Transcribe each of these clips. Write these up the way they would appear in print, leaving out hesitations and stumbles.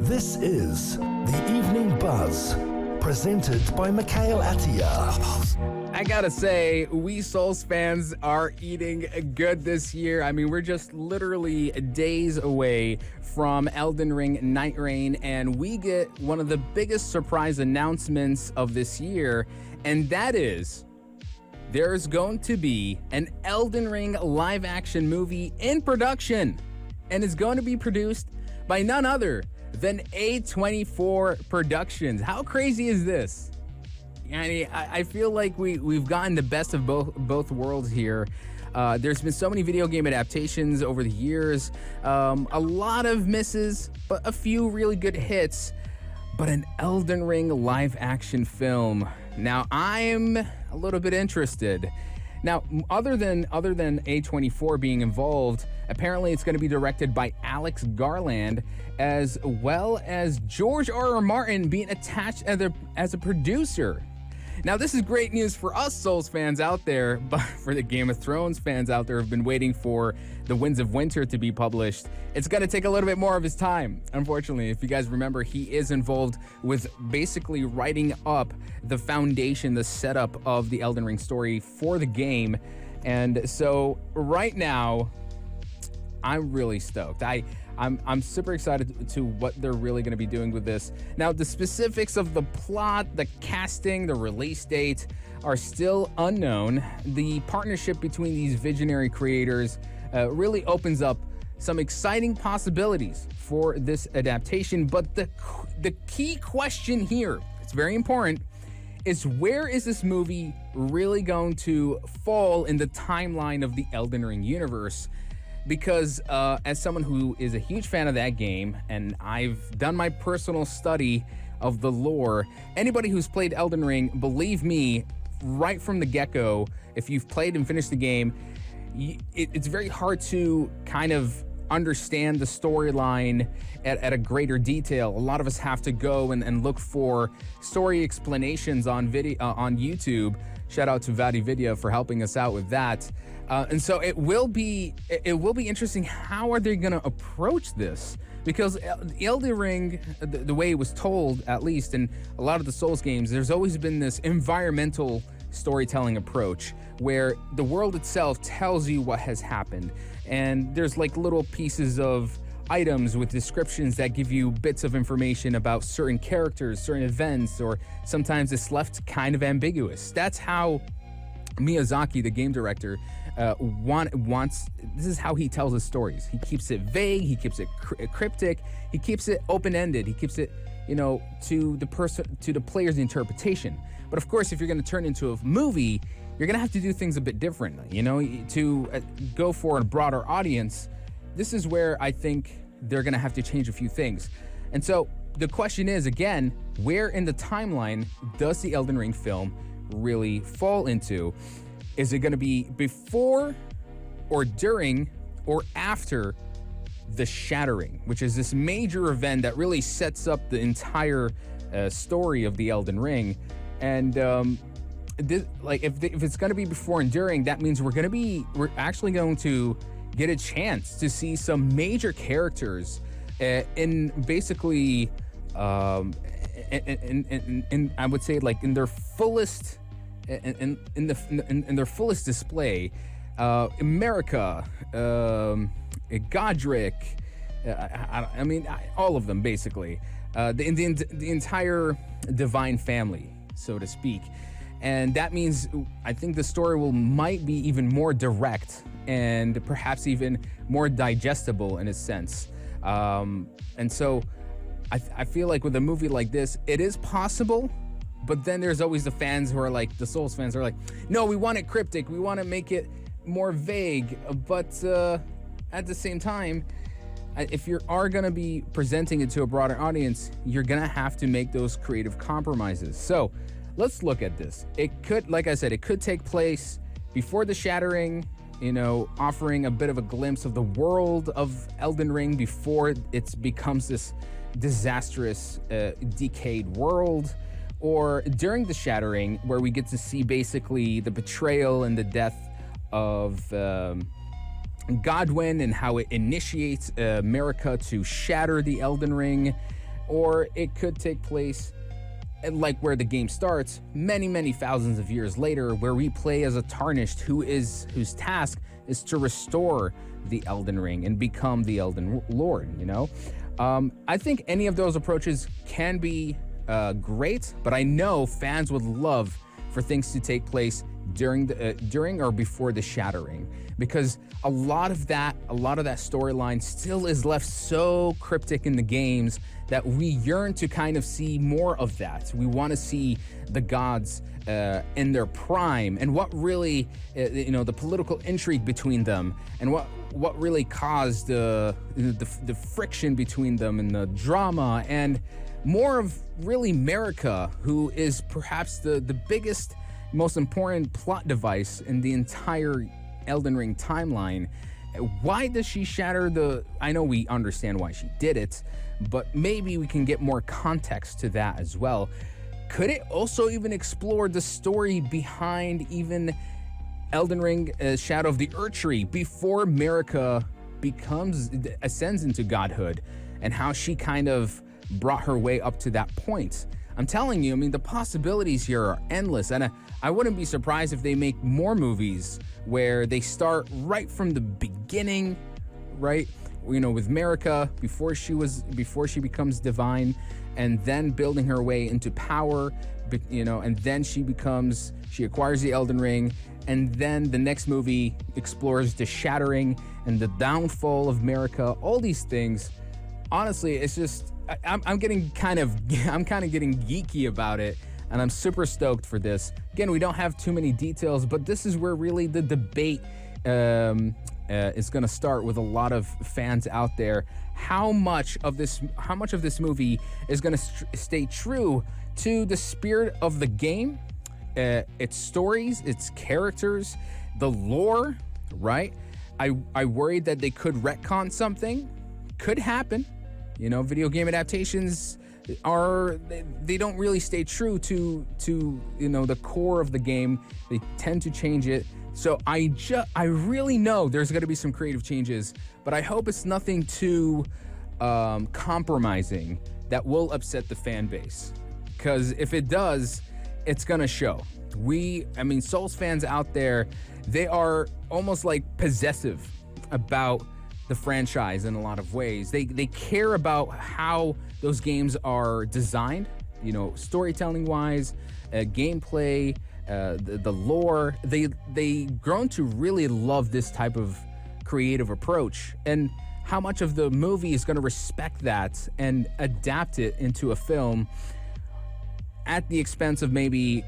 This is The Evening Buzz, presented by Mikail Atiyeh. I gotta say, we Souls fans are eating good this year. I mean, we're just literally days away from Elden Ring Night Reign, and we get one of the biggest surprise announcements of this year, and that is there's going to be an Elden Ring live-action movie in production, and it's going to be produced by none other than A24 Productions. How crazy is this? I feel like we've gotten the best of both worlds here. There's been so many video game adaptations over the years, a lot of misses, but a few really good hits. But an Elden Ring live-action film. Now, I'm a little bit interested. Now, other than A24 being involved, apparently it's going to be directed by Alex Garland, as well as George R.R. Martin being attached as a producer. Now, this is great news for us Souls fans out there, but for the Game of Thrones fans out there who've been waiting for The Winds of Winter to be published, it's going to take a little bit more of his time. Unfortunately, if you guys remember, he is involved with basically writing up the foundation, the setup of the Elden Ring story for the game. And so right now, I'm really stoked. I'm super excited to what they're really going to be doing with this. Now, the specifics of the plot, the casting, the release date are still unknown. The partnership between these visionary creators really opens up some exciting possibilities for this adaptation. But the key question here, it's very important, is where is this movie really going to fall in the timeline of the Elden Ring universe? Because as someone who is a huge fan of that game, and I've done my personal study of the lore, anybody who's played Elden Ring, believe me, right from the get-go, if you've played and finished the game, it's very hard to kind of understand the storyline at a greater detail. A lot of us have to go and look for story explanations on video on YouTube. Shout out to Vadi Video for helping us out with that. And so it will be interesting. How are they going to approach this? Because Elden Ring, the way it was told, at least in a lot of the Souls games, there's always been this environmental storytelling approach where the world itself tells you what has happened. And there's like little pieces of items with descriptions that give you bits of information about certain characters, certain events, or sometimes it's left kind of ambiguous. That's how Miyazaki, the game director, wants. This is how he tells his stories. He keeps it vague, he keeps it cryptic, he keeps it open-ended, he keeps it, to the player's interpretation. But of course, if you're going to turn into a movie, you're going to have to do things a bit differently, to go for a broader audience. This is where I think they're going to have to change a few things. And so the question is, again, where in the timeline does the Elden Ring film really fall into? Is it going to be before or during or after the Shattering, which is this major event that really sets up the entire story of the Elden Ring? And if it's going to be before and during, that means we're actually going to get a chance to see some major characters in basically in I would say like in their fullest in their fullest display. America, Godric, I mean all of them basically, the entire divine family, so to speak. And that means I think the story might be even more direct and perhaps even more digestible in a sense. And so I feel like with a movie like this, it is possible, but then there's always the fans who are like, the Souls fans are like, no, we want it cryptic, we want to make it more vague. But at the same time, if you are going to be presenting it to a broader audience, you're going to have to make those creative compromises. So let's look at this. It could, like I said, it could take place before the Shattering, offering a bit of a glimpse of the world of Elden Ring before it becomes this disastrous, decayed world, or during the Shattering, where we get to see basically the betrayal and the death of Godwyn and how it initiates America to shatter the Elden Ring. or it could take place like where the game starts, many thousands of years later, where we play as a tarnished whose task is to restore the Elden Ring and become the Elden Lord, you know? I think any of those approaches can be great, but I know fans would love for things to take place during or before the Shattering, because a lot of that storyline still is left so cryptic in the games that we yearn to kind of see more of that. We want to see the gods in their prime, and what really, the political intrigue between them, and what really caused the friction between them, and the drama, and more of really Marika, who is perhaps the biggest, most important plot device in the entire Elden Ring timeline. Why does she shatter I know we understand why she did it, but maybe we can get more context to that as well. Could it also even explore the story behind even Elden Ring Shadow of the Erdtree before Marika ascends into godhood, and how she kind of brought her way up to that point? I'm telling you, I mean, the possibilities here are endless, and I wouldn't be surprised if they make more movies where they start right from the beginning, right? With Marika before she becomes divine, and then building her way into power, and then she acquires the Elden Ring, and then the next movie explores the Shattering and the downfall of Marika. All these things, honestly, it's just I'm kind of getting geeky about it, and I'm super stoked for this. Again, we don't have too many details, but this is where really the debate is going to start with a lot of fans out there. How much of this movie is going to stay true to the spirit of the game, its stories, its characters, the lore, right? I worried that they could retcon something. Could happen. Video game adaptations they don't really stay true to the core of the game. They tend to change it. So I really know there's going to be some creative changes, but I hope it's nothing too compromising that will upset the fan base. Because if it does, it's going to show. Souls fans out there, they are almost like possessive about the franchise in a lot of ways. They care about how those games are designed, storytelling wise, gameplay, the lore. They grown to really love this type of creative approach, and how much of the movie is going to respect that and adapt it into a film at the expense of maybe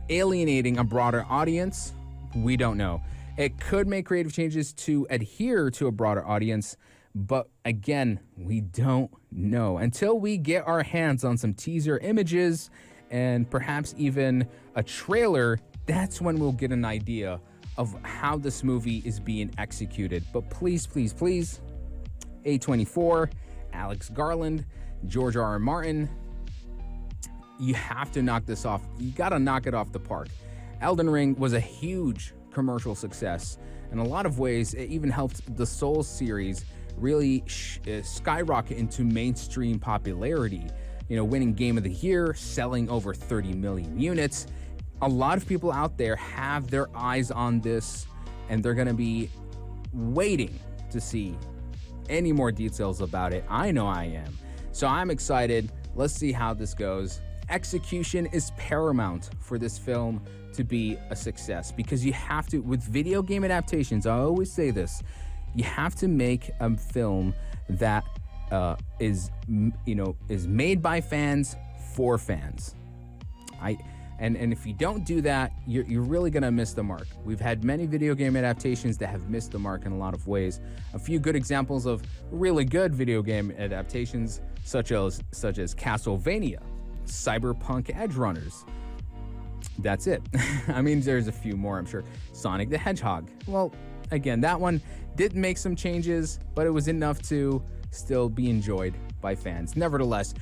alienating a broader audience. We don't know. It could make creative changes to adhere to a broader audience, but again, we don't know. Until we get our hands on some teaser images and perhaps even a trailer, that's when we'll get an idea of how this movie is being executed. But please, please, please, A24, Alex Garland, George R.R. Martin, you have to knock this off. You got to knock it off the park. Elden Ring was a huge commercial success. In a lot of ways, it even helped the Souls series really skyrocket into mainstream popularity. Winning Game of the Year, selling over 30 million units. A lot of people out there have their eyes on this, and they're going to be waiting to see any more details about it. I know I am. So I'm excited. Let's see how this goes. Execution is paramount for this film to be a success, because you have to, with video game adaptations, I always say this, you have to make a film that is made by fans for fans. And if you don't do that, you're really gonna miss the mark. We've had many video game adaptations that have missed the mark in a lot of ways. A few good examples of really good video game adaptations, such as Castlevania, Cyberpunk Edge Runners. That's it. There's a few more, I'm sure. Sonic the Hedgehog. Well, again, that one did make some changes, but it was enough to still be enjoyed by fans. Nevertheless,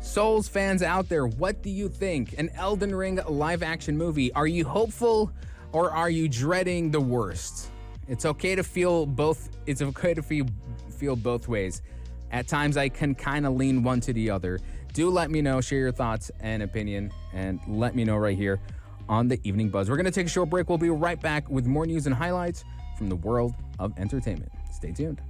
Souls fans out there, what do you think? An Elden Ring live action movie. Are you hopeful, or are you dreading the worst? It's okay to feel both. It's okay to feel both ways. At times, I can kind of lean one to the other. Do let me know, share your thoughts and opinion, and let me know right here on the Evening Buzz. We're going to take a short break. We'll be right back with more news and highlights from the world of entertainment. Stay tuned.